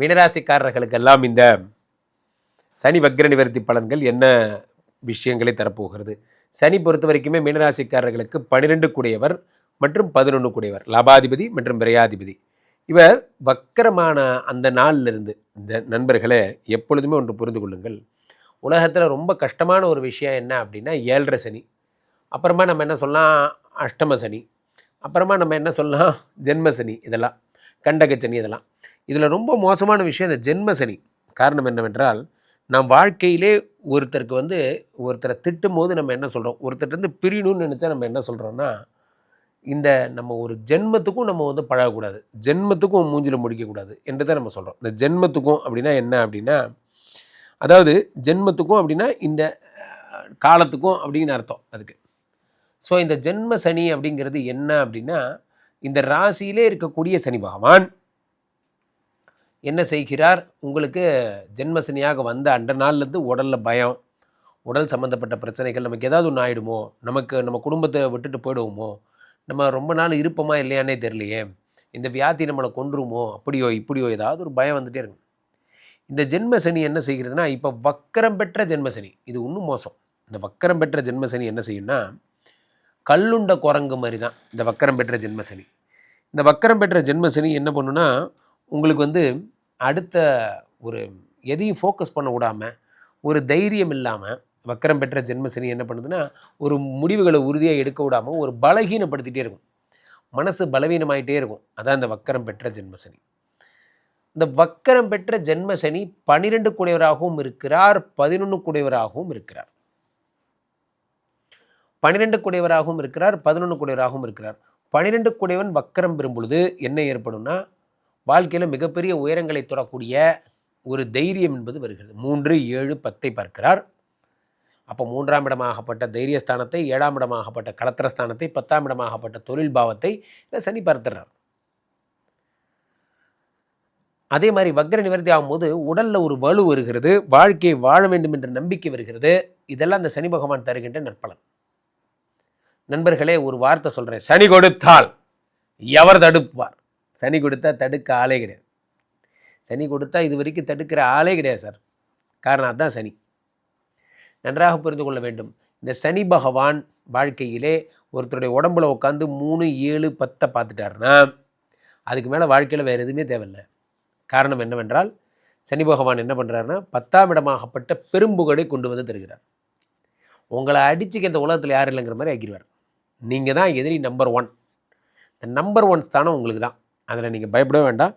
மீனராசிக்காரர்களுக்கெல்லாம் இந்த சனி வக்ர நிவர்த்தி பலன்கள் என்ன விஷயங்களை தரப்போகிறது? சனி பொறுத்த வரைக்குமே மீனராசிக்காரர்களுக்கு 12 கூடியவர் மற்றும் 11 கூடியவர், லாபாதிபதி மற்றும் விரையாதிபதி. இவர் வக்கரமான அந்த நாளிலிருந்து இந்த நண்பர்களை எப்பொழுதுமே ஒன்று புரிந்து கொள்ளுங்கள். உலகத்தில் ரொம்ப கஷ்டமான ஒரு விஷயம் என்ன அப்படின்னா 7.5 சனி. அப்புறமா நம்ம என்ன சொல்லலாம், அஷ்டம சனி. அப்புறமா நம்ம என்ன சொல்லலாம், ஜென்ம சனி. இதெல்லாம் கண்டக சனி. இதெல்லாம் இதில் ரொம்ப மோசமான விஷயம் இந்த ஜென்ம சனி. காரணம் என்னவென்றால், நம் வாழ்க்கையிலே ஒருத்தரை திட்டும் போது நம்ம என்ன சொல்கிறோம், ஒருத்தர்கிட்ட பிரியணும்னு நினச்சா நம்ம என்ன சொல்கிறோன்னா, இந்த நம்ம ஒரு ஜென்மத்துக்கும் நம்ம பழகக்கூடாது, ஜென்மத்துக்கும் மூஞ்சில் முடிக்கக்கூடாது என்று தான் நம்ம சொல்கிறோம். இந்த ஜென்மத்துக்கும் அப்படின்னா என்ன அப்படின்னா, அதாவது ஜென்மத்துக்கும் அப்படின்னா இந்த காலத்துக்கும் அப்படின்னு அர்த்தம் அதுக்கு. ஸோ இந்த ஜென்ம சனி அப்படிங்கிறது என்ன அப்படின்னா, இந்த ராசியிலே இருக்கக்கூடிய சனி பகவான் என்ன செய்கிறார், உங்களுக்கு ஜென்மசனியாக வந்த அன்ற நாள்லேருந்து உடலில் பயம், உடல் சம்மந்தப்பட்ட பிரச்சனைகள், நமக்கு ஏதாவது ஒன்று ஆகிடுமோ, நம்ம குடும்பத்தை விட்டுட்டு போயிடுவோமோ, நம்ம ரொம்ப நாள் இருப்போமா இல்லையானே தெரியலையே, இந்த வியாதி நம்மளை கொன்றுமோ, அப்படியோ இப்படியோ ஏதாவது ஒரு பயம் வந்துகிட்டே இருக்கும். இந்த ஜென்மசனி என்ன செய்கிறதுனா, இப்போ வக்கரம் பெற்ற ஜென்மசனி, இது இன்னும் மோசம். இந்த வக்கரம் பெற்ற ஜென்மசனி என்ன செய்யும்னா, கல்லுண்ட குரங்கு மாதிரி தான் இந்த வக்கரம் பெற்ற ஜென்மசனி. இந்த வக்கரம் பெற்ற ஜென்மசனி என்ன பண்ணுன்னா, உங்களுக்கு அடுத்த ஒரு எதையும் ஃபோக்கஸ் பண்ண விடாமல், ஒரு தைரியம் இல்லாமல், வக்கரம் பெற்ற ஜென்மசனி என்ன பண்ணுதுன்னா, ஒரு முடிவுகளை உறுதியாக எடுக்க விடாமல் ஒரு பலகீனப்படுத்திகிட்டே இருக்கும், மனசு பலவீனமாயிட்டே இருக்கும். அதான் இந்த வக்கரம் பெற்ற ஜென்மசனி. இந்த வக்கரம் பெற்ற ஜென்மசனி 12 கூடியவராகவும் இருக்கிறார், 11 கூடியவராகவும் இருக்கிறார். 12 கூடியவராகவும் இருக்கிறார், 11 கூடியவராகவும் இருக்கிறார். 12 கூடியவன் வக்கரம் பெறும் பொழுது என்ன ஏற்படும்னா, வாழ்க்கையில் மிகப்பெரிய உயரங்களை தொடரக்கூடிய ஒரு தைரியம் என்பது வருகிறது. 3, 7, 10 பார்க்கிறார். அப்போ 3ஆம் இடமாகப்பட்ட தைரியஸ்தானத்தை, 7ஆம் இடமாகப்பட்ட கலத்திரஸ்தானத்தை, 10ஆம் இடமாகப்பட்ட தொழில் பாவத்தை சனி பார்த்துறார். அதே மாதிரி வக்ர நிவர்த்தி ஆகும்போது உடலில் ஒரு வலு வருகிறது, வாழ்க்கையை வாழ வேண்டும் என்ற நம்பிக்கை வருகிறது. இதெல்லாம் அந்த சனி பகவான் தருகின்ற நற்பலன். நண்பர்களே, ஒரு வார்த்தை சொல்கிறேன், சனி கொடுத்தால் எவர் தடுப்பார்? சனி கொடுத்தா தடுக்க ஆளே கிடையாது. சனி கொடுத்தா இது வரைக்கும் தடுக்கிற ஆளே கிடையாது சார். காரணம் அதுதான் சனி. நன்றாக புரிந்து கொள்ள வேண்டும். இந்த சனி பகவான் வாழ்க்கையிலே ஒருத்தருடைய உடம்புல உட்காந்து 3, 7, 10 பார்த்துட்டாருன்னா அதுக்கு மேலே வாழ்க்கையில் வேறு எதுவுமே தேவையில்லை. காரணம் என்னவென்றால், சனி பகவான் என்ன பண்ணுறாருன்னா 10ஆம் இடமாகப்பட்ட பெரும்புகழை கொண்டு வந்து தருகிறார். உங்களை அடிச்சுக்க இந்த உலகத்தில் யாரும் இல்லைங்கிற மாதிரி ஆக்கிடுவார். நீங்கள் தான் எதிரி நம்பர் 1. இந்த நம்பர் 1 ஸ்தானம் உங்களுக்கு தான். அதில் நீங்கள் பயப்படவே வேண்டாம்.